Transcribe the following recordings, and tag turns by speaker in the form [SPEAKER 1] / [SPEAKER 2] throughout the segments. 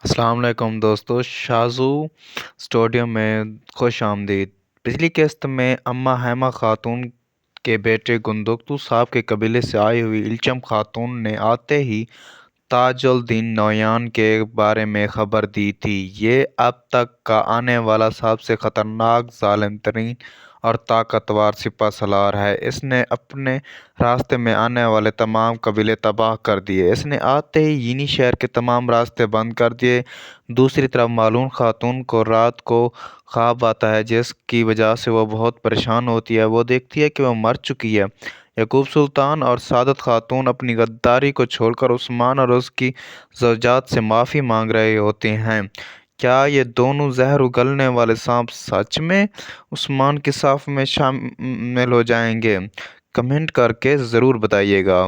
[SPEAKER 1] السلام علیکم دوستو، شازو اسٹوڈیو میں خوش آمدید۔ پچھلی قسط میں اماں حیمہ خاتون کے بیٹے گندگتو صاحب کے قبیلے سے آئی ہوئی الچم خاتون نے آتے ہی تاج الدین نویان کے بارے میں خبر دی تھی۔ یہ اب تک کا آنے والا سب سے خطرناک، ظالم ترین اور طاقتور سپہ سالار ہے۔ اس نے اپنے راستے میں آنے والے تمام قبیلے تباہ کر دیے۔ اس نے آتے ہی ینی شہر کے تمام راستے بند کر دیے۔ دوسری طرف مالون خاتون کو رات کو خواب آتا ہے، جس کی وجہ سے وہ بہت پریشان ہوتی ہے۔ وہ دیکھتی ہے کہ وہ مر چکی ہے۔ یعقوب سلطان اور سعادت خاتون اپنی غداری کو چھوڑ کر عثمان اور اس کی زوجات سے معافی مانگ رہے ہوتے ہیں۔ کیا یہ دونوں زہر اگلنے والے سانپ سچ میں عثمان کی صف میں شامل ہو جائیں گے؟ کمنٹ کر کے ضرور بتائیے گا۔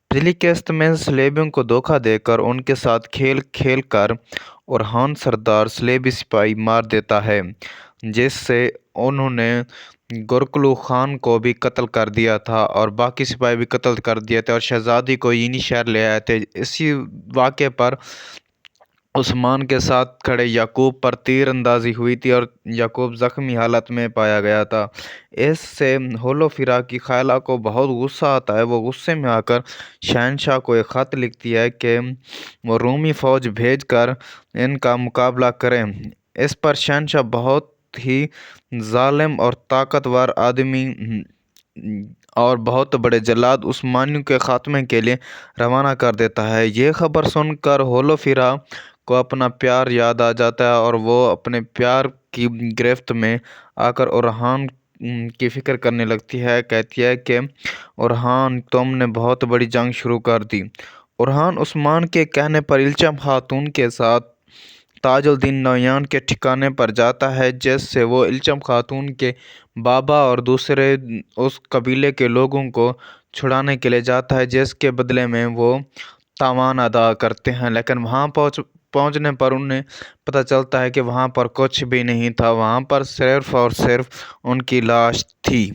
[SPEAKER 1] پچھلی قسط میں سلیبیوں کو دھوکہ دے کر ان کے ساتھ کھیل کھیل کر اورحان سردار سلیبی سپاہی مار دیتا ہے، جس سے انہوں نے گورکلو خان کو بھی قتل کر دیا تھا اور باقی سپاہی بھی قتل کر دیے تھے اور شہزادی کو ینی شہر لے آئے تھے۔ اسی واقعے پر عثمان کے ساتھ کھڑے یعقوب پر تیر اندازی ہوئی تھی اور یعقوب زخمی حالت میں پایا گیا تھا۔ اس سے ہولوفیرا کی خالہ کو بہت غصہ آتا ہے۔ وہ غصے میں آ کر شہنشاہ کو ایک خط لکھتی ہے کہ وہ رومی فوج بھیج کر ان کا مقابلہ کریں۔ اس پر شہنشاہ بہت ہی ظالم اور طاقتور آدمی اور بہت بڑے جلاد عثمانیوں کے خاتمے کے لیے روانہ کر دیتا ہے۔ یہ خبر سن کر ہولوفیرا کو اپنا پیار یاد آ جاتا ہے اور وہ اپنے پیار کی گرفت میں آ کر اورحان کی فکر کرنے لگتی ہے۔ کہتی ہے کہ اورحان، تم نے بہت بڑی جنگ شروع کر دی۔ اورحان عثمان کے کہنے پر الچم خاتون کے ساتھ تاج الدین نویان کے ٹھکانے پر جاتا ہے، جس سے وہ الچم خاتون کے بابا اور دوسرے اس قبیلے کے لوگوں کو چھڑانے کے لیے جاتا ہے، جس کے بدلے میں وہ تاوان ادا کرتے ہیں۔ لیکن وہاں پہنچنے پر انہیں پتہ چلتا ہے کہ وہاں پر کچھ بھی نہیں تھا، وہاں پر صرف اور صرف ان کی لاش تھی۔